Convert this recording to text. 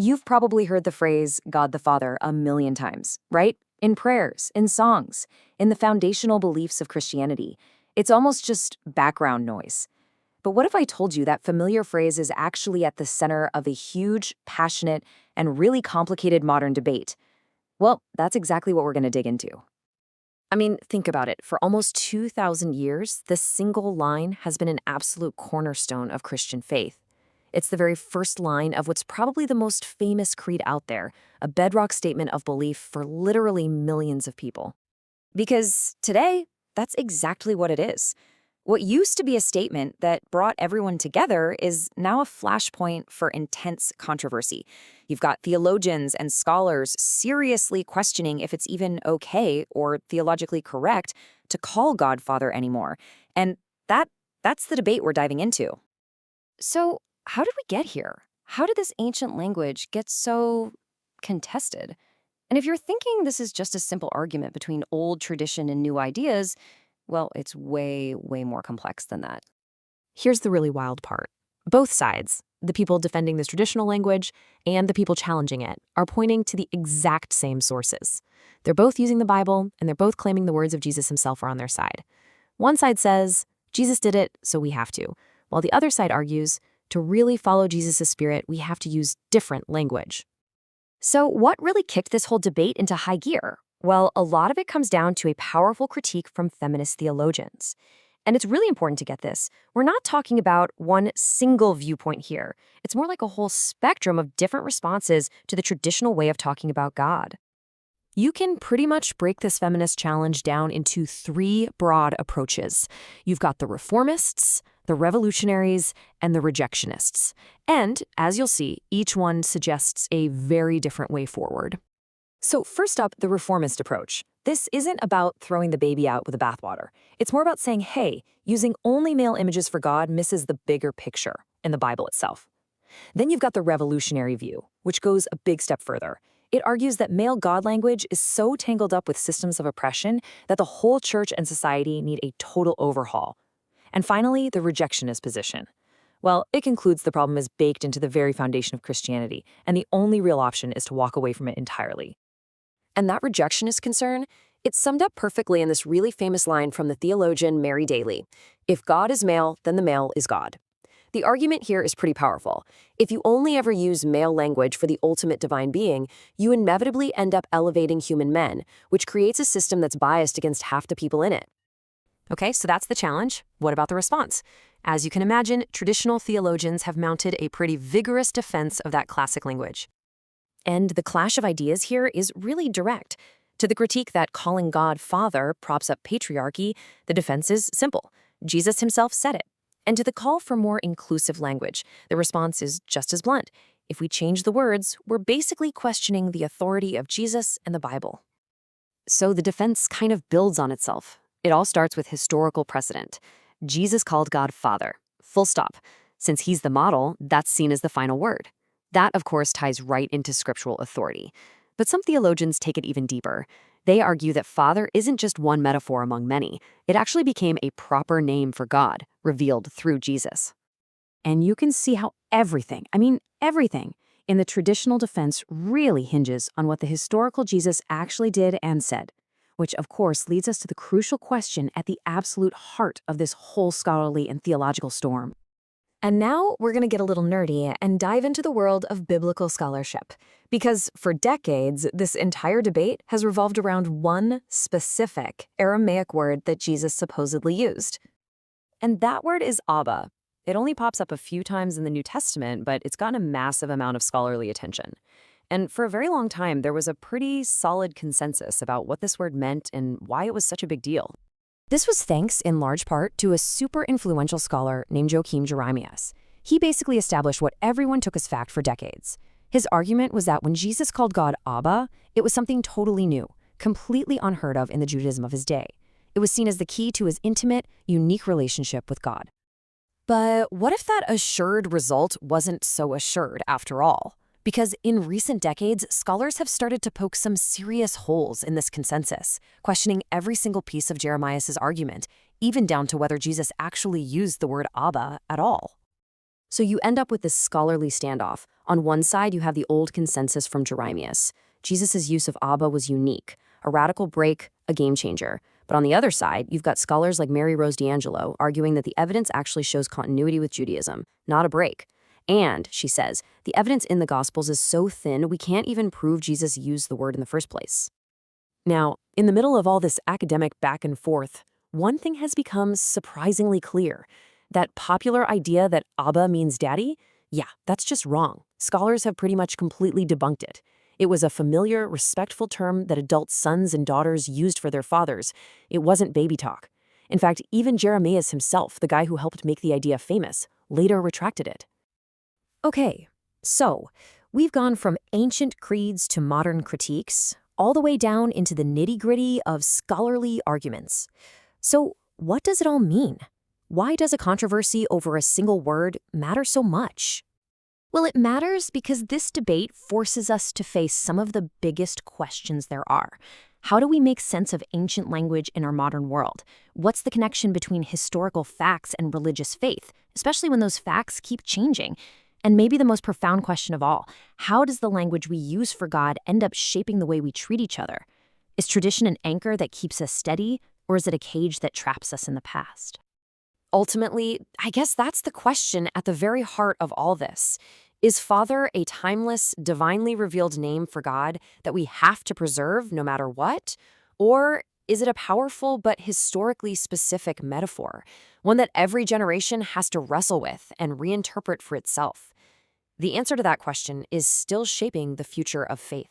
You've probably heard the phrase God the Father a million times, right? In prayers, in songs, in the foundational beliefs of Christianity. It's almost just background noise. But what if I told you that familiar phrase is actually at the center of a huge, passionate, and really complicated modern debate? Well, that's exactly what we're going to dig into. I mean, think about it. For almost 2,000 years, this single line has been an absolute cornerstone of Christian faith. It's the very first line of what's probably the most famous creed out there, a bedrock statement of belief for literally millions of people. Because today, that's exactly what it is. What used to be a statement that brought everyone together is now a flashpoint for intense controversy. You've got theologians and scholars seriously questioning if it's even okay or theologically correct to call God Father anymore. And that's the debate we're diving into. So, how did we get here? How did this ancient language get so contested? And if you're thinking this is just a simple argument between old tradition and new ideas, well, it's way, way more complex than that. Here's the really wild part. Both sides, the people defending this traditional language and the people challenging it, are pointing to the exact same sources. They're both using the Bible, and they're both claiming the words of Jesus himself are on their side. One side says, Jesus did it, so we have to, while the other side argues, to really follow Jesus' spirit, we have to use different language. So what really kicked this whole debate into high gear? Well, a lot of it comes down to a powerful critique from feminist theologians. And it's really important to get this. We're not talking about one single viewpoint here. It's more like a whole spectrum of different responses to the traditional way of talking about God. You can pretty much break this feminist challenge down into three broad approaches. You've got the reformists, the revolutionaries, and the rejectionists. And, as you'll see, each one suggests a very different way forward. So first up, the reformist approach. This isn't about throwing the baby out with the bathwater. It's more about saying, hey, using only male images for God misses the bigger picture in the Bible itself. Then you've got the revolutionary view, which goes a big step further. It argues that male God language is so tangled up with systems of oppression that the whole church and society need a total overhaul. And finally, the rejectionist position. Well, it concludes the problem is baked into the very foundation of Christianity, and the only real option is to walk away from it entirely. And that rejectionist concern, it's summed up perfectly in this really famous line from the theologian Mary Daly. If God is male, then the male is God. The argument here is pretty powerful. If you only ever use male language for the ultimate divine being, you inevitably end up elevating human men, which creates a system that's biased against half the people in it. Okay, so that's the challenge. What about the response? As you can imagine, traditional theologians have mounted a pretty vigorous defense of that classic language. And the clash of ideas here is really direct. To the critique that calling God Father props up patriarchy, the defense is simple. Jesus himself said it. And to the call for more inclusive language, the response is just as blunt. If we change the words, we're basically questioning the authority of Jesus and the Bible. So the defense kind of builds on itself. It all starts with historical precedent. Jesus called God Father. Full stop. Since he's the model, that's seen as the final word. That, of course, ties right into scriptural authority. But some theologians take it even deeper. They argue that Father isn't just one metaphor among many. It actually became a proper name for God, revealed through Jesus. And you can see how everything in the traditional defense really hinges on what the historical Jesus actually did and said, which of course leads us to the crucial question at the absolute heart of this whole scholarly and theological storm. And now we're going to get a little nerdy and dive into the world of biblical scholarship. Because for decades, this entire debate has revolved around one specific Aramaic word that Jesus supposedly used. And that word is Abba. It only pops up a few times in the New Testament, but it's gotten a massive amount of scholarly attention. And for a very long time, there was a pretty solid consensus about what this word meant and why it was such a big deal. This was thanks, in large part, to a super influential scholar named Joachim Jeremias. He basically established what everyone took as fact for decades. His argument was that when Jesus called God Abba, it was something totally new, completely unheard of in the Judaism of his day. It was seen as the key to his intimate, unique relationship with God. But what if that assured result wasn't so assured after all? Because in recent decades, scholars have started to poke some serious holes in this consensus, questioning every single piece of Jeremias' argument, even down to whether Jesus actually used the word Abba at all. So you end up with this scholarly standoff. On one side, you have the old consensus from Jeremias. Jesus' use of Abba was unique, a radical break, a game changer. But on the other side, you've got scholars like Mary Rose D'Angelo arguing that the evidence actually shows continuity with Judaism, not a break. And, she says, the evidence in the Gospels is so thin we can't even prove Jesus used the word in the first place. Now, in the middle of all this academic back and forth, one thing has become surprisingly clear. That popular idea that Abba means daddy? Yeah, that's just wrong. Scholars have pretty much completely debunked it. It was a familiar, respectful term that adult sons and daughters used for their fathers. It wasn't baby talk. In fact, even Jeremias himself, the guy who helped make the idea famous, later retracted it. Okay, so we've gone from ancient creeds to modern critiques, all the way down into the nitty-gritty of scholarly arguments. So what does it all mean? Why does a controversy over a single word matter so much? Well, it matters because this debate forces us to face some of the biggest questions there are. How do we make sense of ancient language in our modern world? What's the connection between historical facts and religious faith, especially when those facts keep changing? And maybe the most profound question of all, how does the language we use for God end up shaping the way we treat each other? Is tradition an anchor that keeps us steady, or is it a cage that traps us in the past? Ultimately, I guess that's the question at the very heart of all this. Is Father a timeless, divinely revealed name for God that we have to preserve no matter what? Or is it a powerful but historically specific metaphor, one that every generation has to wrestle with and reinterpret for itself? The answer to that question is still shaping the future of faith.